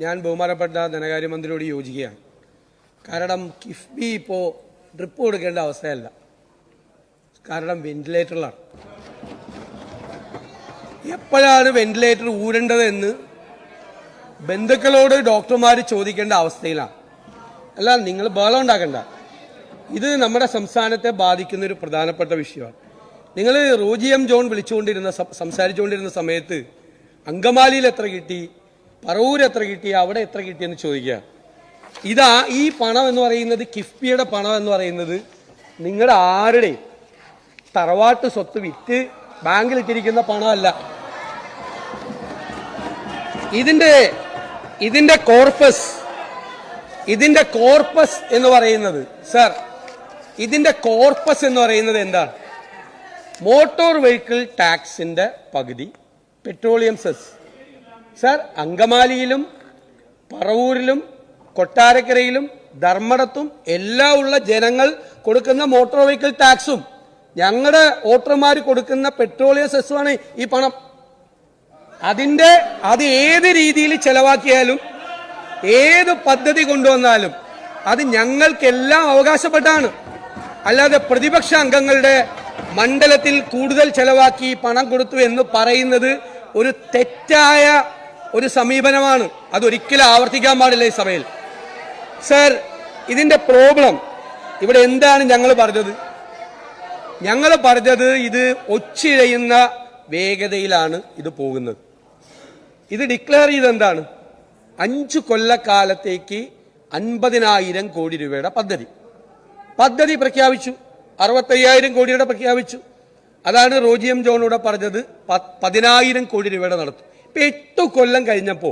ഞാൻ ബഹുമാനപ്പെട്ട ധനകാര്യമന്ത്രിയോട് യോജിക്കുകയാണ്. കാരണം കിഫ്ബി ഇപ്പോൾ ഡ്രിപ്പ് കൊടുക്കേണ്ട അവസ്ഥയല്ല. കാരണം വെന്റിലേറ്ററിലാണ്. എപ്പോഴാണ് വെന്റിലേറ്റർ ഊരേണ്ടതെന്ന് ബന്ധുക്കളോട് ഡോക്ടർമാർ ചോദിക്കേണ്ട അവസ്ഥയിലാണ്. അല്ല, നിങ്ങൾ ബഹളം ഉണ്ടാക്കണ്ട. ഇത് നമ്മുടെ സംസ്ഥാനത്തെ ബാധിക്കുന്ന ഒരു പ്രധാനപ്പെട്ട വിഷയമാണ്. നിങ്ങൾ റോജി എം ജോൺ സംസാരിച്ചുകൊണ്ടിരുന്ന സമയത്ത് അങ്കമാലിയിൽ എത്ര കിട്ടി, പറവൂർ എത്ര കിട്ടി, അവിടെ എത്ര കിട്ടിയെന്ന് ചോദിക്കുക. ഈ പണം എന്ന് പറയുന്നത്, കിഫ്ബിയുടെ പണം എന്ന് പറയുന്നത് നിങ്ങളുടെ ആരുടെ തറവാട്ട് സ്വത്ത് വിറ്റ് ബാങ്കിൽ ഇട്ടിരിക്കുന്ന പണമല്ല. ഇതിന്റെ കോർപ്പസ് എന്ന് പറയുന്നത്, സർ, ഇതിന്റെ കോർപ്പസ് എന്ന് പറയുന്നത് എന്താണ്? മോട്ടോർ വെഹിക്കിൾ ടാക്സിന്റെ പകുതി, പെട്രോളിയം സെസ്. സർ, അങ്കമാലിയിലും പറവൂരിലും കൊട്ടാരക്കരയിലും ധർമ്മടത്തും എല്ലാം ഉള്ള ജനങ്ങൾ കൊടുക്കുന്ന മോട്ടോർ വെഹിക്കിൾ ടാക്സും ഞങ്ങളുടെ വോട്ടർമാർ കൊടുക്കുന്ന പെട്രോളിയം സെസ്സുമാണ് ഈ പണം. അത് ഏത് രീതിയിൽ ചെലവാക്കിയാലും ഏത് പദ്ധതി കൊണ്ടുവന്നാലും അത് ഞങ്ങൾക്കെല്ലാം അവകാശപ്പെട്ടാണ്. അല്ലാതെ പ്രതിപക്ഷ അംഗങ്ങളുടെ മണ്ഡലത്തിൽ കൂടുതൽ ചെലവാക്കി പണം കൊടുത്തു എന്ന് പറയുന്നത് ഒരു തെറ്റായ ഒരു സമീപനമാണ്. അതൊരിക്കലും ആവർത്തിക്കാൻ പാടില്ല ഈ സഭയിൽ. സർ, ഇതിന്റെ പ്രോബ്ലം ഇവിടെ എന്താണ് ഞങ്ങൾ പറഞ്ഞത്? ഇത് ഒച്ചിഴയുന്ന വേഗതയിലാണ് ഇത് പോകുന്നത്. ഇത് ഡിക്ലെയർ ചെയ്ത് എന്താണ്? 5 കൊല്ലക്കാലത്തേക്ക് 50,000 കോടി രൂപയുടെ പദ്ധതി പ്രഖ്യാപിച്ചു. 65,000 കോടിയുടെ പ്രഖ്യാപിച്ചു. അതാണ് റോജി എം ജോണൂടെ പറഞ്ഞത് 10,000 കോടി രൂപയുടെ നടത്തും. ഇപ്പൊ 8 കൊല്ലം കഴിഞ്ഞപ്പോ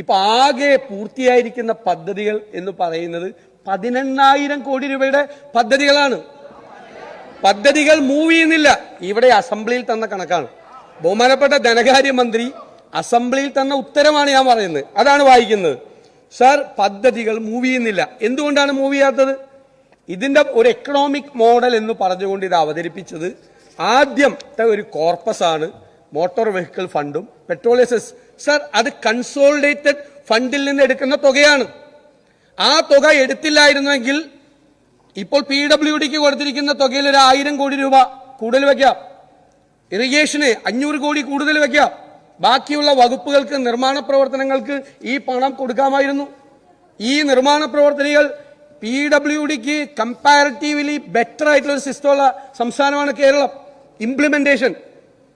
ഇപ്പൊ ആകെ പൂർത്തിയായിരിക്കുന്ന പദ്ധതികൾ എന്ന് പറയുന്നത് 18,000 കോടി രൂപയുടെ പദ്ധതികളാണ്. പദ്ധതികൾ മൂവ് ചെയ്യുന്നില്ല. ഇവിടെ അസംബ്ലിയിൽ തന്ന കണക്കാണ്. ബഹുമാനപ്പെട്ട ധനകാര്യമന്ത്രി അസംബ്ലിയിൽ തന്ന ഉത്തരമാണ് ഞാൻ പറയുന്നത്, അതാണ് വായിക്കുന്നത്. സർ, പദ്ധതികൾ മൂവ് ചെയ്യുന്നില്ല. എന്തുകൊണ്ടാണ് മൂവ് ചെയ്യാത്തത്? ഇതിന്റെ ഒരു എക്കണോമിക് മോഡൽ എന്ന് പറഞ്ഞുകൊണ്ട് ഇത് അവതരിപ്പിച്ചത് ആദ്യത്തെ ഒരു കോർപ്പസ് ആണ്, മോട്ടോർ വെഹിക്കിൾ ഫണ്ടും പെട്രോളിയം സെസ്. സർ, അത് കൺസോളിഡേറ്റഡ് ഫണ്ടിൽ നിന്ന് എടുക്കുന്ന തുകയാണ്. ആ തുക എടുത്തില്ലായിരുന്നെങ്കിൽ ഇപ്പോൾ PWDക്ക് കൊടുത്തിരിക്കുന്ന തുകയിൽ ഒരു 1000 കോടി രൂപ കൂടുതൽ വയ്ക്കാം, ഇറിഗേഷന് 500 കോടി കൂടുതൽ വയ്ക്കാം, ബാക്കിയുള്ള വകുപ്പുകൾക്ക് നിർമ്മാണ പ്രവർത്തനങ്ങൾക്ക് ഈ പണം കൊടുക്കാമായിരുന്നു. ഈ നിർമ്മാണ പ്രവർത്തനങ്ങൾ PWDക്ക് കമ്പാരിറ്റീവ്ലി ബെറ്റർ ആയിട്ടുള്ള ഒരു സിസ്റ്റമുള്ള സംസ്ഥാനമാണ് കേരളം. ഇംപ്ലിമെന്റേഷൻ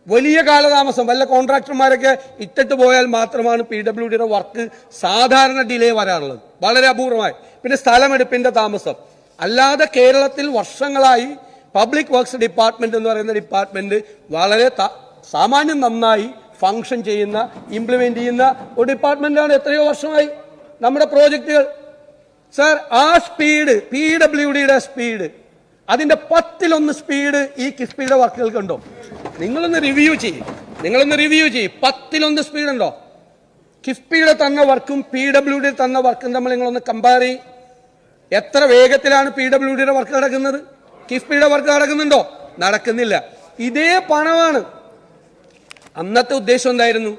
വലിയ കാലതാമസം, വല്ല കോൺട്രാക്ടർമാരൊക്കെ ഇട്ടിട്ട് പോയാൽ മാത്രമാണ് PWDയുടെ വർക്ക് സാധാരണ ഡിലേ വരാറുള്ളത്, വളരെ അപൂർവമായി. പിന്നെ സ്ഥലമെടുപ്പിന്റെ താമസം. അല്ലാതെ കേരളത്തിൽ വർഷങ്ങളായി പബ്ലിക് വർക്ക്സ് ഡിപ്പാർട്ട്മെന്റ് എന്ന് പറയുന്ന ഡിപ്പാർട്ട്മെന്റ് വളരെ സാമാന്യം നന്നായി ഫംഗ്ഷൻ ചെയ്യുന്ന, ഇംപ്ലിമെന്റ് ചെയ്യുന്ന ഒരു ഡിപ്പാർട്ട്മെന്റാണ്. എത്രയോ വർഷമായി നമ്മുടെ പ്രോജക്റ്റുകൾ. സർ, ആ സ്പീഡ്, PWDയുടെ സ്പീഡ്, അതിന്റെ 10-1 സ്പീഡ് ഈ കിഫ്ബിയുടെ വർക്കുകൾക്കുണ്ടോ? നിങ്ങളൊന്ന് റിവ്യൂ ചെയ്യും. 10-1 സ്പീഡ് ഉണ്ടോ? കിഫ്ബിയുടെ തന്ന വർക്കും PWD തന്ന വർക്കും തമ്മിൽ നിങ്ങളൊന്ന് കമ്പയർ ചെയ്യും. എത്ര വേഗത്തിലാണ് PWDയുടെ വർക്ക് നടക്കുന്നത്? കിഫ്ബിയുടെ വർക്ക് നടക്കുന്നുണ്ടോ? നടക്കുന്നില്ല. ഇതേ പണമാണ്. അന്നത്തെ ഉദ്ദേശം എന്തായിരുന്നു?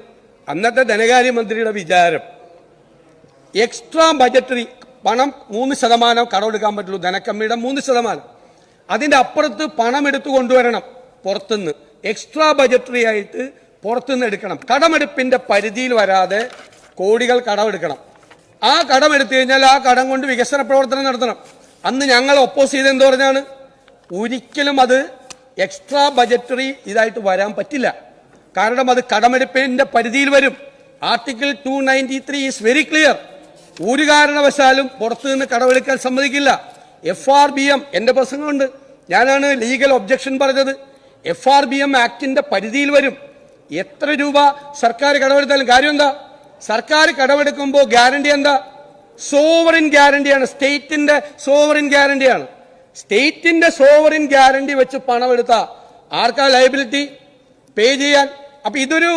അന്നത്തെ ധനകാര്യമന്ത്രിയുടെ വിചാരം എക്സ്ട്രാ ബജറ്ററി പണം 3% കടമെടുക്കാൻ പറ്റുള്ളൂ, ധനക്കമ്മിയുടെ 3%. അതിന്റെ അപ്പുറത്ത് പണം എടുത്തു കൊണ്ടുവരണം പുറത്തുനിന്ന്, എക്സ്ട്രാ ബജറ്ററി ആയിട്ട് പുറത്തുനിന്ന് എടുക്കണം. കടമെടുപ്പിന്റെ പരിധിയിൽ വരാതെ കോടികൾ കടമെടുക്കണം. ആ കടമെടുത്തു കഴിഞ്ഞാൽ ആ കടം കൊണ്ട് വികസന പ്രവർത്തനം നടത്തണം. അന്ന് ഞങ്ങൾ ഒപ്പോസ് ചെയ്ത് എന്ത് പറഞ്ഞാണ്? ഒരിക്കലും അത് എക്സ്ട്രാ ബജറ്ററി ഇതായിട്ട് വരാൻ പറ്റില്ല. കാരണം അത് കടമെടുപ്പിന്റെ പരിധിയിൽ വരും. Article 293 is very clear. ഒരു കാരണവശാലും പുറത്തുനിന്ന് കടമെടുക്കാൻ സമ്മതിക്കില്ല. FRBM, എന്റെ പ്രസംഗമുണ്ട്, ഞാനാണ് ലീഗൽ ഒബ്ജക്ഷൻ പറഞ്ഞത്. FRBM ആക്ടിന്റെ പരിധിയിൽ വരും. എത്ര രൂപ സർക്കാർ കടമെടുത്താലും കാര്യം എന്താ? സർക്കാർ കടമെടുക്കുമ്പോൾ ഗ്യാരണ്ടി എന്താ? സോവറിൻ ഗ്യാരണ്ടിയാണ്, സ്റ്റേറ്റിന്റെ സോവറിൻ ഗ്യാരണ്ടിയാണ്. സ്റ്റേറ്റിന്റെ സോവറിൻ ഗ്യാരണ്ടി വെച്ച് പണം എടുത്ത ആർക്കാ ലയബിലിറ്റി പേ ചെയ്യാൻ? അപ്പൊ ഇതൊരു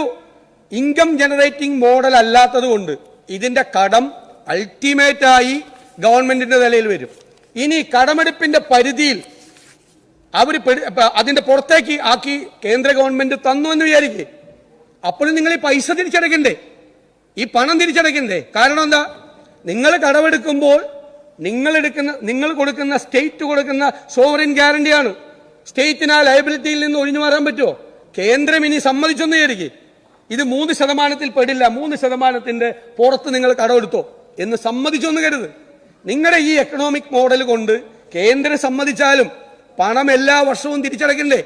ഇൻകം ജനറേറ്റിംഗ് മോഡൽ അല്ലാത്തത് കൊണ്ട് ഇതിന്റെ കടം അൾട്ടിമേറ്റ് ആയി ഗവൺമെന്റിന്റെ നിലയിൽ വരും. ഇനി കടമെടുപ്പിന്റെ പരിധിയിൽ അവർ അതിന്റെ പുറത്തേക്ക് ആക്കി കേന്ദ്ര ഗവൺമെന്റ് തന്നു എന്ന് വിചാരിക്കേ, അപ്പോഴും നിങ്ങൾ ഈ പൈസ തിരിച്ചടക്കണ്ടേ? ഈ പണം തിരിച്ചടയ്ക്കണ്ടേ? കാരണം എന്താ? നിങ്ങൾ കടമെടുക്കുമ്പോൾ നിങ്ങൾ കൊടുക്കുന്ന സ്റ്റേറ്റ് കൊടുക്കുന്ന സോവറിൻ ഗ്യാരണ്ടിയാണ്. സ്റ്റേറ്റിന് ആ ലയബിലിറ്റിയിൽ നിന്ന് ഒഴിഞ്ഞു മാറാൻ പറ്റുമോ? കേന്ദ്രം ഇനി സമ്മതിച്ചൊന്നു വിചാരിക്കും ഇത് 3% പെടില്ല, 3% പുറത്ത് നിങ്ങൾ കടമെടുത്തോ എന്ന് സമ്മതിച്ചൊന്ന് കരുത്. നിങ്ങളുടെ ഈ എക്കണോമിക് മോഡൽ കൊണ്ട് കേന്ദ്രം സമ്മതിച്ചാലും പണം എല്ലാ വർഷവും തിരിച്ചടയ്ക്കണ്ടേ?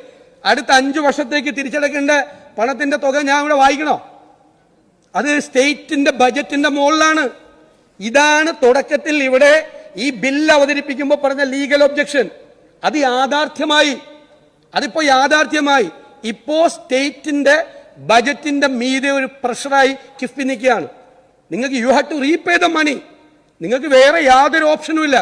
അടുത്ത 5 വർഷത്തേക്ക് തിരിച്ചടയ്ക്കേണ്ട പണത്തിന്റെ തുക ഞാൻ ഇവിടെ വായിക്കണോ? അത് സ്റ്റേറ്റിന്റെ ബജറ്റിന്റെ മുകളിലാണ്. ഇതാണ് തുടക്കത്തിൽ ഇവിടെ ഈ ബില്ല് അവതരിപ്പിക്കുമ്പോൾ പറഞ്ഞ ലീഗൽ ഒബ്ജക്ഷൻ. അത് യാഥാർത്ഥ്യമായി, അതിപ്പോ യാഥാർത്ഥ്യമായി. ഇപ്പോ സ്റ്റേറ്റിന്റെ ബജറ്റിന്റെ മീതെ ഒരു പ്രഷറായി കിഫ്ബി നിൽക്കുകയാണ്. നിങ്ങൾക്ക് you have to repay the money. നിങ്ങൾക്ക് വേറെ യാതൊരു ഓപ്ഷനും ഇല്ല.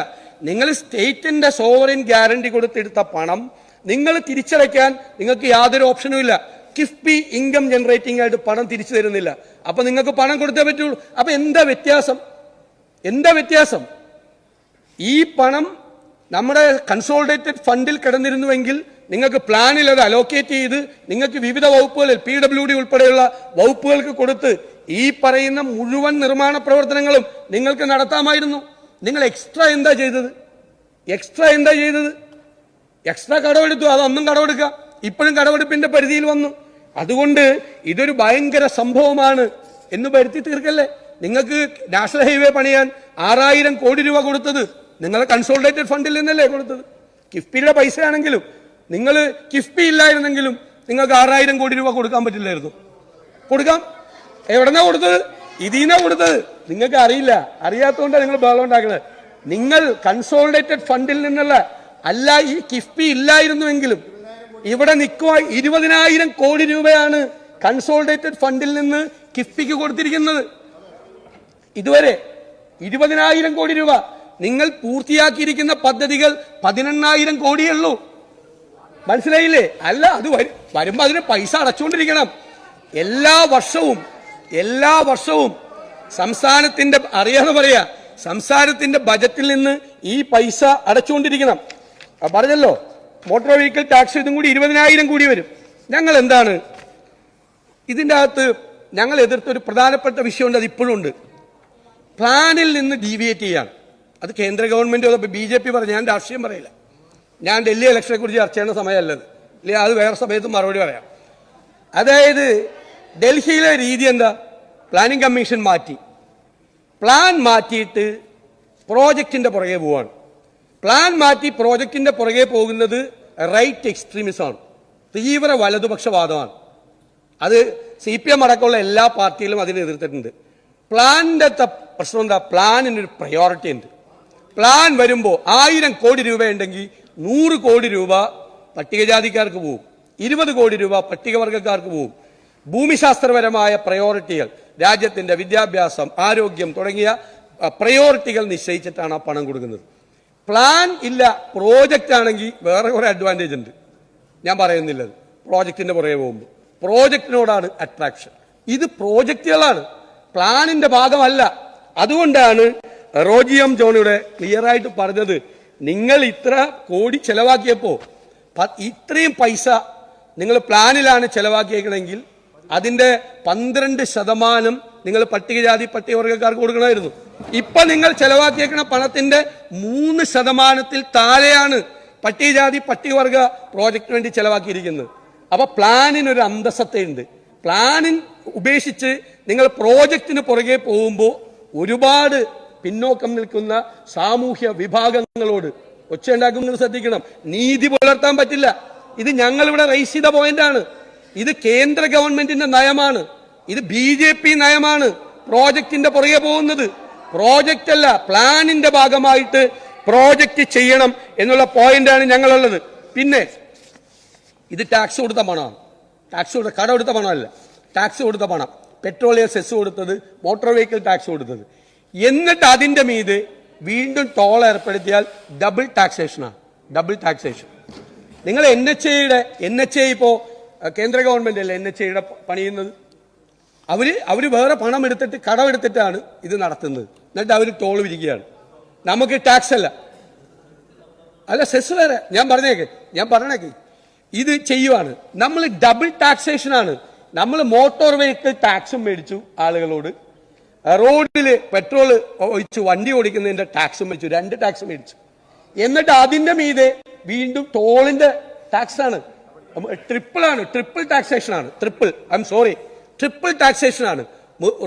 നിങ്ങൾ സ്റ്റേറ്റിന്റെ സോവറിൻ ഗ്യാരണ്ടി കൊടുത്തെടുത്ത പണം നിങ്ങൾ തിരിച്ചടയ്ക്കാൻ നിങ്ങൾക്ക് യാതൊരു ഓപ്ഷനും ഇല്ല. കിഫ്ബി ഇൻകം ജനറേറ്റിംഗ് ആയിട്ട് പണം തിരിച്ചു തരുന്നില്ല. അപ്പൊ നിങ്ങൾക്ക് പണം കൊടുത്തേ പറ്റുള്ളൂ. അപ്പൊ എന്താ വ്യത്യാസം? ഈ പണം നമ്മുടെ കൺസോളിഡേറ്റഡ് ഫണ്ടിൽ കിടന്നിരുന്നുവെങ്കിൽ നിങ്ങൾക്ക് പ്ലാനിൽ അത് അലോക്കേറ്റ് ചെയ്ത് നിങ്ങൾക്ക് വിവിധ വകുപ്പുകളിൽ PWD ഉൾപ്പെടെയുള്ള വകുപ്പുകൾക്ക് കൊടുത്ത് ഈ പറയുന്ന മുഴുവൻ നിർമ്മാണ പ്രവർത്തനങ്ങളും നിങ്ങൾക്ക് നടത്താമായിരുന്നു. നിങ്ങൾ എക്സ്ട്രാ എന്താ ചെയ്തത്? എക്സ്ട്രാ കടമെടുത്തു. അതൊന്നും കടമെടുക്കാം. ഇപ്പോഴും കടമെടുപ്പിന്റെ പരിധിയിൽ വന്നു. അതുകൊണ്ട് ഇതൊരു ഭയങ്കര സംഭവമാണ് എന്ന് വരുത്തി തീർക്കല്ലേ. നിങ്ങൾക്ക് നാഷണൽ ഹൈവേ പണിയാൻ 6000 കോടി രൂപ കൊടുത്തത് നിങ്ങൾ കൺസോളിഡേറ്റഡ് ഫണ്ടിൽ നിന്നല്ലേ കൊടുത്തത്? കിഫ്ബിയുടെ പൈസ ആണെങ്കിലും നിങ്ങൾ കിഫ്ബി ഇല്ലായിരുന്നെങ്കിലും നിങ്ങൾക്ക് 6000 കോടി രൂപ കൊടുക്കാൻ പറ്റില്ലായിരുന്നു. കൊടുക്കാം. എവിടെന്നാ കൊടുത്തത്? ഇതിനാ കൊടുത്തത്. നിങ്ങൾക്ക് അറിയില്ല. അറിയാത്തതുകൊണ്ടാണ് നിങ്ങൾ ബഹളം ഉണ്ടാക്കുന്നത്. നിങ്ങൾ കൺസോളിഡേറ്റഡ് ഫണ്ടിൽ നിന്നുള്ള അല്ല, ഈ കിഫ്ബി ഇല്ലായിരുന്നുവെങ്കിലും ഇവിടെ നിൽക്കുക 20,000 കോടി രൂപയാണ് കൺസോളിഡേറ്റഡ് ഫണ്ടിൽ നിന്ന് കിഫ്ബിക്ക് കൊടുത്തിരിക്കുന്നത്. ഇതുവരെ 20,000 കോടി രൂപ. നിങ്ങൾ പൂർത്തിയാക്കിയിരിക്കുന്ന പദ്ധതികൾ 18,000 കോടിയേ ഉള്ളൂ. മനസ്സിലായില്ലേ? അല്ല, അത് വരുമ്പോ അതിന് പൈസ അടച്ചുകൊണ്ടിരിക്കണം. എല്ലാ വർഷവും സംസ്ഥാനത്തിന്റെ, അറിയാതെ പറയാ, സംസ്ഥാനത്തിന്റെ ബജറ്റിൽ നിന്ന് ഈ പൈസ അടച്ചുകൊണ്ടിരിക്കണം. പറഞ്ഞല്ലോ, മോട്ടോർ വെഹിക്കിൾ ടാക്സ് ഇതും കൂടി 20,000 കോടി വരും. ഞങ്ങൾ എന്താണ് ഇതിൻ്റെ അകത്ത് ഞങ്ങൾ എതിർത്തൊരു പ്രധാനപ്പെട്ട വിഷയമുണ്ട്. അത് ഇപ്പോഴും ഉണ്ട്. പ്ലാനിൽ നിന്ന് ഡീവിയേറ്റ് ചെയ്യാണ്. അത് കേന്ദ്ര ഗവൺമെന്റ് BJP പറഞ്ഞു. ഞാൻ രാഷ്ട്രീയം പറയില്ല. ഞാൻ ഡൽഹി ഇലക്ഷനെ കുറിച്ച് ചർച്ച ചെയ്യുന്ന സമയമല്ലത്. ഇല്ല, അത് വേറെ സമയത്ത് മറുപടി പറയാം. അതായത് ഡൽഹിയിലെ രീതി എന്താ? പ്ലാനിംഗ് കമ്മീഷൻ പ്ലാൻ മാറ്റിയിട്ട് പ്രോജക്റ്റിന്റെ പുറകെ പോവാണ്. പ്ലാൻ മാറ്റി പ്രോജക്റ്റിന്റെ പുറകെ പോകുന്നത് റൈറ്റ് എക്സ്ട്രീമിസമാണ്, തീവ്ര വലതുപക്ഷവാദമാണ്. അത് CPM അടക്കമുള്ള എല്ലാ പാർട്ടികളും അതിനെ എതിർത്തിട്ടുണ്ട്. പ്ലാനിന്റെ പ്രശ്നം എന്താ? പ്ലാനിനൊരു പ്രയോറിറ്റി ഉണ്ട്. പ്ലാൻ വരുമ്പോൾ 1000 കോടി രൂപ ഉണ്ടെങ്കിൽ 100 കോടി രൂപ പട്ടികജാതിക്കാർക്ക് പോവും, 20 കോടി രൂപ പട്ടികവർഗക്കാർക്ക് പോവും. ഭൂമിശാസ്ത്രപരമായ പ്രയോറിറ്റികൾ, രാജ്യത്തിന്റെ വിദ്യാഭ്യാസം, ആരോഗ്യം തുടങ്ങിയ പ്രയോറിറ്റികൾ നിശ്ചയിച്ചിട്ടാണ് ആ പണം കൊടുക്കുന്നത്. പ്ലാൻ ഇല്ല, പ്രോജക്റ്റ് ആണെങ്കിൽ വേറെ കുറെ അഡ്വാൻറ്റേജ് ഉണ്ട്. ഞാൻ പറയുന്നില്ലത്. പ്രോജക്റ്റിന്റെ പുറകെ പോകുമ്പോൾ പ്രോജക്റ്റിനോടാണ് അട്രാക്ഷൻ. ഇത് പ്രോജക്റ്റുകളാണ്, പ്ലാനിന്റെ ഭാഗമല്ല. അതുകൊണ്ടാണ് റോജി എം ജോൺ ഇവിടെ ക്ലിയർ ആയിട്ട് പറഞ്ഞത്, നിങ്ങൾ ഇത്ര കോടി ചെലവാക്കിയപ്പോ ഇത്രയും പൈസ നിങ്ങൾ പ്ലാനിലാണ് ചെലവാക്കിയേക്കണമെങ്കിൽ അതിന്റെ 12% നിങ്ങൾ പട്ടികവർഗക്കാർക്ക് കൊടുക്കണമായിരുന്നു. ഇപ്പൊ നിങ്ങൾ ചെലവാക്കിയേക്കണ പണത്തിന്റെ 3% താഴെയാണ് പട്ടികവർഗ പ്രോജക്റ്റിന് വേണ്ടി ചെലവാക്കിയിരിക്കുന്നത്. അപ്പൊ പ്ലാനിനൊരു അന്തസത്തയുണ്ട്. പ്ലാനിൻ ഉപേക്ഷിച്ച് നിങ്ങൾ പ്രോജക്റ്റിന് പുറകെ പോകുമ്പോൾ ഒരുപാട് പിന്നോക്കം നിൽക്കുന്ന സാമൂഹ്യ വിഭാഗങ്ങളോട് ഒച്ചയുണ്ടാക്കുന്നത് ശ്രദ്ധിക്കണം. നീതി പുലർത്താൻ പറ്റില്ല. ഇത് ഞങ്ങളിവിടെ റൈസ് ചെയ്ത പോയിന്റാണ്. ഇത് കേന്ദ്ര ഗവൺമെന്റിന്റെ നയമാണ്. ഇത് BJP നയമാണ്. പ്രോജക്റ്റിന്റെ പുറകെ പോകുന്നത് പ്രോജക്റ്റ് അല്ല, പ്ലാനിന്റെ ഭാഗമായിട്ട് പ്രോജക്റ്റ് ചെയ്യണം എന്നുള്ള പോയിന്റാണ് ഞങ്ങളുള്ളത്. പിന്നെ ഇത് ടാക്സ് കൊടുത്ത പണമാണ്. കട കൊടുത്ത പണമല്ല, ടാക്സ് കൊടുത്ത പണം. പെട്രോളിയം സെസ് കൊടുത്തത്, മോട്ടോർ വെഹിക്കിൾ ടാക്സ് കൊടുത്തത്. എന്നിട്ട് അതിന്റെ മീത് വീണ്ടും ടോൾ ഏർപ്പെടുത്തിയാൽ ഡബിൾ ടാക്സേഷനാണ്. നിങ്ങൾ NHA ഇപ്പോ കേന്ദ്ര ഗവൺമെന്റ് അല്ലേ NHAയുടെ പണിയുന്നത്. അവര് വേറെ പണം എടുത്തിട്ട് കടമെടുത്തിട്ടാണ് ഇത് നടത്തുന്നത്. എന്നിട്ട് അവർ ടോൾ വിരിക്കുകയാണ്. നമുക്ക് ടാക്സ് അല്ല സെസ് വേറെ. ഞാൻ പറഞ്ഞേക്ക് ഇത് ചെയ്യുവാണ്. നമ്മൾ ഡബിൾ ടാക്സേഷനാണ്. നമ്മൾ മോട്ടോർ വെഹിക്കിൾ ടാക്സും മേടിച്ചു ആളുകളോട്, റോഡില് പെട്രോൾ ഒഴിച്ച് വണ്ടി ഓടിക്കുന്നതിന്റെ ടാക്സ് മേടിച്ചു, 2 ടാക്സ് മേടിച്ചു. എന്നിട്ട് അതിന്റെ മീതെ വീണ്ടും ടോളിന്റെ ടാക്സ് ആണ്, ട്രിപ്പിൾ ടാക്സേഷൻ ആണ്. ട്രിപ്പിൾ ടാക്സേഷൻ ആണ്.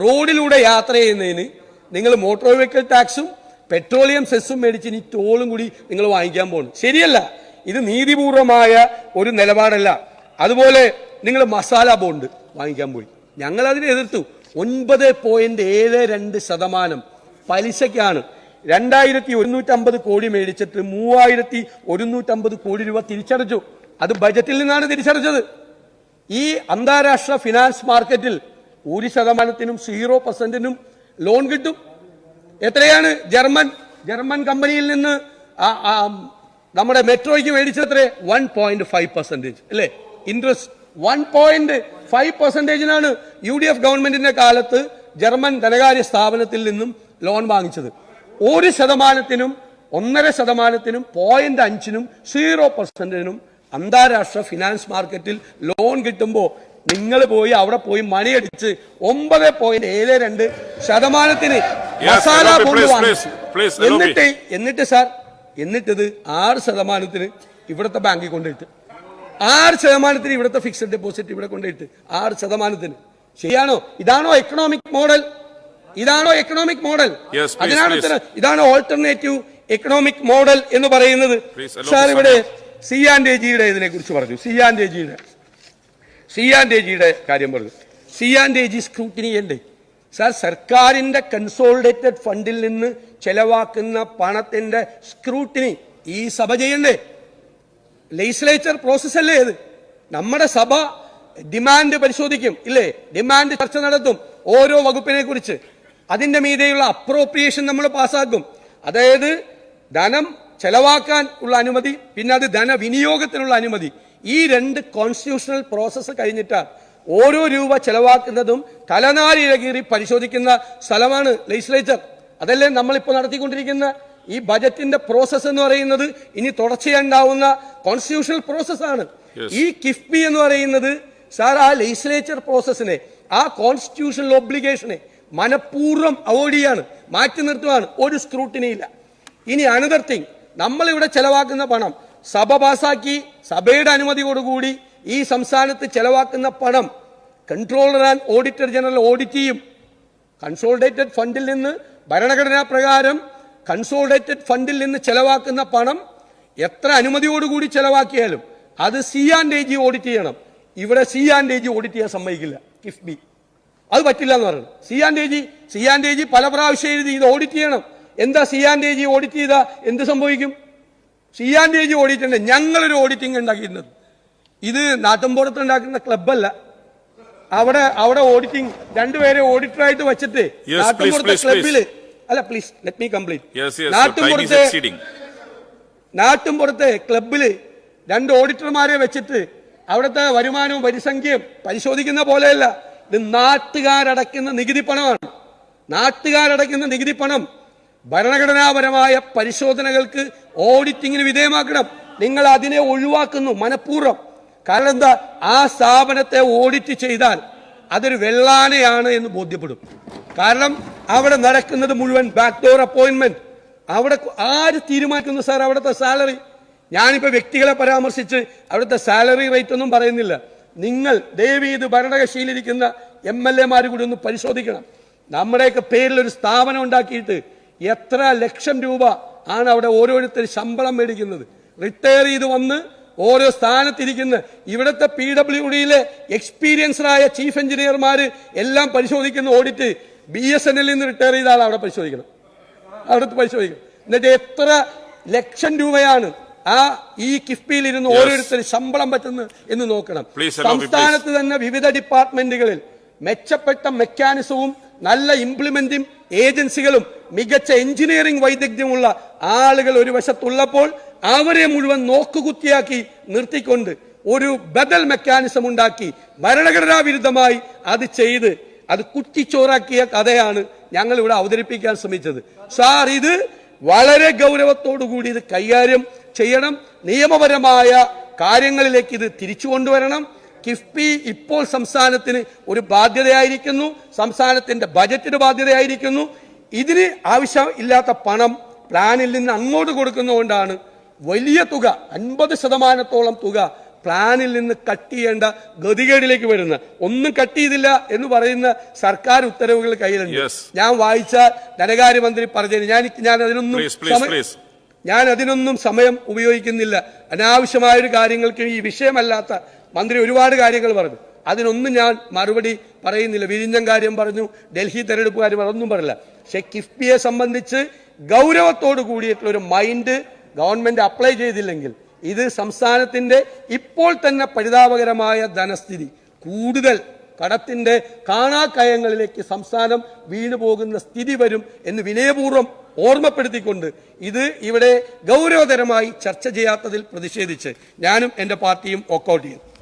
റോഡിലൂടെ യാത്ര ചെയ്യുന്നതിന് നിങ്ങൾ മോട്ടോർ വെഹിക്കിൾ ടാക്സും പെട്രോളിയം സെസ്സും മേടിച്ച് ഇനി ടോളും കൂടി നിങ്ങൾ വാങ്ങിക്കാൻ പോകുന്നു. ശരിയല്ല, ഇത് നീതിപൂർവമായ ഒരു നിലപാടല്ല. അതുപോലെ നിങ്ങൾ മസാല ബോണ്ട് വാങ്ങിക്കാൻ പോയി, ഞങ്ങൾ അതിനെ എതിർത്തു. 9.72% പലിശയ്ക്കാണ് 2150 കോടി മേടിച്ചിട്ട് 3150 കോടി രൂപ തിരിച്ചടച്ചു. അത് ബജറ്റിൽ നിന്നാണ് തിരിച്ചടച്ചത്. ഈ അന്താരാഷ്ട്ര ഫിനാൻസ് മാർക്കറ്റിൽ 1%-നും 0%-നും ലോൺ കിട്ടും. എത്രയാണ് ജർമ്മൻ കമ്പനിയിൽ നിന്ന് നമ്മുടെ മെട്രോയ്ക്ക് മേടിച്ചത്ര 1.5% അല്ലേ ഇൻട്രസ്റ്റ്. 1.5%-നാണ് UDF ഗവൺമെന്റിന്റെ കാലത്ത് ജർമ്മൻ ധനകാര്യ സ്ഥാപനത്തിൽ നിന്നും ലോൺ വാങ്ങിച്ചത്. 1%-നും 1.5%-നും 0.5-നും 0%-നും അന്താരാഷ്ട്ര ഫിനാൻസ് മാർക്കറ്റിൽ ലോൺ കിട്ടുമ്പോൾ നിങ്ങൾ പോയി അവിടെ പോയി മണിയടിച്ച് 9.72%-ന് മസാല ബോണ്ട് വാങ്ങിച്ചു. എന്നിട്ടിത് 6%-ന് ഇവിടുത്തെ ബാങ്കിൽ കൊണ്ടിട്ട് 6%-ന് ഇവിടുത്തെ ഫിക്സഡ് ഡെപ്പോസിറ്റ് ഇവിടെ കൊണ്ടിട്ട് 6%-ന്. ശരിയാണോ? ഇതാണോ എക്കണോമിക് മോഡൽ? ഇതാണ് ഓൾട്ടർനേറ്റീവ് എക്കണോമിക് മോഡൽ എന്ന് പറയുന്നത്. സാർ ഇവിടെ C&AGയുടെ ഇതിനെ കുറിച്ച് പറഞ്ഞു. C&AGയുടെ കാര്യം പറഞ്ഞു. C&AG സ്ക്രൂട്ടിനി ചെയ്യണ്ടേ സാർ? സർക്കാരിന്റെ കൺസോളിഡേറ്റഡ് ഫണ്ടിൽ നിന്ന് ചെലവാക്കുന്ന പണത്തിന്റെ സ്ക്രൂട്ടിനി ഈ സഭ ചെയ്യണ്ടേ? ലെജിസ്ലേച്ചർ പ്രോസസ് അല്ലേ ഇത്? നമ്മുടെ സഭ ഡിമാൻഡ് പരിശോധിക്കും ഇല്ലേ? ഡിമാൻഡ് ചർച്ച നടത്തും ഓരോ വകുപ്പിനെ കുറിച്ച്. അതിന്റെ മീതെയുള്ള അപ്രോപ്രിയേഷൻ നമ്മൾ പാസ്സാക്കും. അതായത് ധനം ചെലവാക്കാൻ ഉള്ള അനുമതി, പിന്നെ അത് ധനവിനിയോഗത്തിനുള്ള അനുമതി. ഈ 2 കോൺസ്റ്റിറ്റ്യൂഷണൽ പ്രോസസ്സ് കഴിഞ്ഞിട്ടാണ് ഓരോ രൂപ ചെലവാക്കുന്നതും തലനാരിഴകീറി പരിശോധിക്കുന്ന സ്ഥലമാണ് ലെജിസ്ലേച്ചർ. അതല്ലേ നമ്മളിപ്പോൾ നടത്തിക്കൊണ്ടിരിക്കുന്ന ഈ ബജറ്റിന്റെ പ്രോസസ് എന്ന് പറയുന്നത്. ഇനി തുടർച്ചയുണ്ടാവുന്ന കോൺസ്റ്റിറ്റ്യൂഷണൽ പ്രോസസ്സാണ്. ഈ കിഫ്ബി എന്ന് പറയുന്നത് സാർ ആ ലെജിസ്ലേച്ചർ പ്രോസസ്സിനെ, ആ കോൺസ്റ്റിറ്റ്യൂഷണൽ ഒബ്ലിഗേഷനെ മനഃപൂർവ്വം അവോയ്ഡ് ചെയ്യാണ്, മാറ്റി നിർത്തുകയാണ്. ഒരു സ്ക്രൂട്ടിനി ഇല്ല. ഇനി അനദർ തിങ്, നമ്മളിവിടെ ചെലവാക്കുന്ന പണം സഭ പാസാക്കി സഭയുടെ അനുമതിയോടുകൂടി ഈ സംസ്ഥാനത്ത് ചെലവാക്കുന്ന പണം controller and auditor general audit ചെയ്യും. കൺസോളിഡേറ്റഡ് ഫണ്ടിൽ നിന്ന് ഭരണഘടനാ പ്രകാരം കൺസോളിഡേറ്റഡ് ഫണ്ടിൽ നിന്ന് ചെലവാക്കുന്ന പണം എത്ര അനുമതിയോടുകൂടി ചെലവാക്കിയാലും അത് C&AG ഓഡിറ്റ് ചെയ്യണം. ഇവിടെ C&AG ഓഡിറ്റ് ചെയ്യാൻ സമ്മതിക്കില്ല കിഫ്ബി. അത് പറ്റില്ല എന്ന് പറയുന്നത്. C&AG പല പ്രാവശ്യം എഴുതി ഇത് ഓഡിറ്റ് ചെയ്യണം. എന്താ C&AG ഓഡിറ്റ് ചെയ്താൽ എന്ത് സംഭവിക്കും? C&AG ഓഡിറ്റ് ഉണ്ട്. ഞങ്ങളൊരു ഓഡിറ്റിംഗ് ഉണ്ടാക്കിയിരുന്നത്. ഇത് നാട്ടിൻപുറത്ത് ഉണ്ടാക്കുന്ന ക്ലബ്ബല്ല. അവിടെ ഓഡിറ്റിംഗ് 2 പേരെ ഓഡിറ്ററായിട്ട് വെച്ചിട്ട് നാട്ടിൻപുറത്തെ ക്ലബില് അല്ല, പ്ലീസ് ലെറ്റ് മീ കംപ്ലീറ്റ്. നാട്ടിൻപുറത്തെ ക്ലബില് 2 ഓഡിറ്റർമാരെ വെച്ചിട്ട് അവിടുത്തെ വരുമാനവും പരിസംഖ്യയും പരിശോധിക്കുന്ന പോലെയല്ല. ഇത് നാട്ടുകാരടയ്ക്കുന്ന നികുതി പണമാണ്. നാട്ടുകാരടയ്ക്കുന്ന നികുതി പണം ഭരണഘടനാപരമായ പരിശോധനകൾക്ക് ഓഡിറ്റിങ്ങിന് വിധേയമാക്കണം. നിങ്ങൾ അതിനെ ഒഴിവാക്കുന്നു മനഃപൂർവ്വം. കാരണം എന്താ? ആ സ്ഥാപനത്തെ ഓഡിറ്റ് ചെയ്താൽ അതൊരു വെള്ളാനയാണ് എന്ന് ബോധ്യപ്പെടും. കാരണം അവിടെ നടക്കുന്നത് മുഴുവൻ ബാക്ക്ഡോർ അപ്പോയിന്റ്മെന്റ്. അവിടെ ആര് തീരുമാനിക്കുന്നു സാർ അവിടുത്തെ സാലറി? ഞാനിപ്പോ വ്യക്തികളെ പരാമർശിച്ച് അവിടുത്തെ സാലറി റേറ്റ് ഒന്നും പറയുന്നില്ല. നിങ്ങൾ ദയവ് ചെയ്ത് ഭരണകക്ഷിയിലിരിക്കുന്ന MLA-മാർ കൂടി ഒന്ന് പരിശോധിക്കണം. നമ്മുടെയൊക്കെ പേരിൽ ഒരു സ്ഥാപനം ഉണ്ടാക്കിയിട്ട് എത്ര ലക്ഷം രൂപ ആണ് അവിടെ ഓരോരുത്തർ ശമ്പളം മേടിക്കുന്നത്. റിട്ടയർ ചെയ്ത് വന്ന് ഓരോ സ്ഥാനത്തിരിക്കുന്ന ഇവിടുത്തെ PWD-യിലെ എക്സ്പീരിയൻസ്ഡായ ചീഫ് എഞ്ചിനീയർമാര് എല്ലാം പരിശോധിക്കുന്ന ഓഡിറ്റ് BSNL-ൽ നിന്ന് റിട്ടയർ ചെയ്ത ആൾ അവിടെ പരിശോധിക്കണം. എന്നിട്ട് എത്ര ലക്ഷം രൂപയാണ് ഈ കിഫ്ബിയിൽ ഇരുന്ന് ഓരോരുത്തർ ശമ്പളം പറ്റുന്നത് എന്ന് നോക്കണം. സംസ്ഥാനത്ത് തന്നെ വിവിധ ഡിപ്പാർട്ട്മെന്റുകളിൽ മെച്ചപ്പെട്ട മെക്കാനിസവും നല്ല ഇംപ്ലിമെന്റിംഗ് ഏജൻസികളും മികച്ച എഞ്ചിനീയറിംഗ് വൈദഗ്ധ്യമുള്ള ആളുകൾ ഒരു വശത്തുള്ളപ്പോൾ അവരെ മുഴുവൻ നോക്കുകുത്തിയാക്കി നിർത്തിക്കൊണ്ട് ഒരു ബദൽ മെക്കാനിസം ഉണ്ടാക്കി ഭരണഘടനാ വിരുദ്ധമായി അത് ചെയ്ത് അത് കുറ്റിച്ചോറാക്കിയ കഥയാണ് ഞങ്ങൾ ഇവിടെ അവതരിപ്പിക്കാൻ ശ്രമിച്ചത്. സാർ, ഇത് വളരെ ഗൗരവത്തോടുകൂടി ഇത് കൈകാര്യം ചെയ്യണം. നിയമപരമായ കാര്യങ്ങളിലേക്ക് ഇത് തിരിച്ചു കൊണ്ടുവരണം. കിഫ്ബി ഇപ്പോൾ സംസ്ഥാനത്തിന് ഒരു ബാധ്യതയായിരിക്കുന്നു, സംസ്ഥാനത്തിന്റെ ബജറ്റിന് ബാധ്യതയായിരിക്കുന്നു. ഇതിന് ആവശ്യമില്ലാത്ത പണം പ്ലാനിൽ നിന്ന് അങ്ങോട്ട് കൊടുക്കുന്നതുകൊണ്ടാണ് വലിയ തുക 50% തുക പ്ലാനിൽ നിന്ന് കട്ട് ചെയ്യേണ്ട ഗതികേടിലേക്ക് വരുന്നത്. ഒന്നും കട്ട് ചെയ്തില്ല എന്ന് പറയുന്ന സർക്കാർ ഉത്തരവുകൾ കയ്യിലുണ്ട്. ഞാൻ വായിച്ച ധനകാര്യമന്ത്രി പറഞ്ഞത് ഞാൻ അതിനൊന്നും സമയം ഉപയോഗിക്കുന്നില്ല. അനാവശ്യമായൊരു കാര്യങ്ങൾക്ക് ഈ വിഷയമല്ലാത്ത മന്ത്രി ഒരുപാട് കാര്യങ്ങൾ പറഞ്ഞു. അതിനൊന്നും ഞാൻ മറുപടി പറയുന്നില്ല. വിഴിഞ്ഞം കാര്യം പറഞ്ഞു, ഡൽഹി തെരഞ്ഞെടുപ്പ് കാര്യം അതൊന്നും പറയില്ല. പക്ഷെ കിഫ്ബിയെ സംബന്ധിച്ച് ഗൗരവത്തോട് കൂടിയിട്ടുള്ള ഒരു മൈൻഡ് ഗവൺമെന്റ് അപ്ലൈ ചെയ്തില്ലെങ്കിൽ ഇത് സംസ്ഥാനത്തിന്റെ ഇപ്പോൾ തന്നെ പരിതാപകരമായ ധനസ്ഥിതി, കൂടുതൽ കടത്തിന്റെ കാണാക്കയങ്ങളിലേക്ക് സംസ്ഥാനം വീണു പോകുന്ന സ്ഥിതി വരും എന്ന് വിനയപൂർവ്വം ഓർമ്മപ്പെടുത്തിക്കൊണ്ട് ഇത് ഇവിടെ ഗൗരവതരമായി ചർച്ച ചെയ്യാത്തതിൽ പ്രതിഷേധിച്ച് ഞാനും എന്റെ പാർട്ടിയും വോക്കൌട്ട് ചെയ്യും.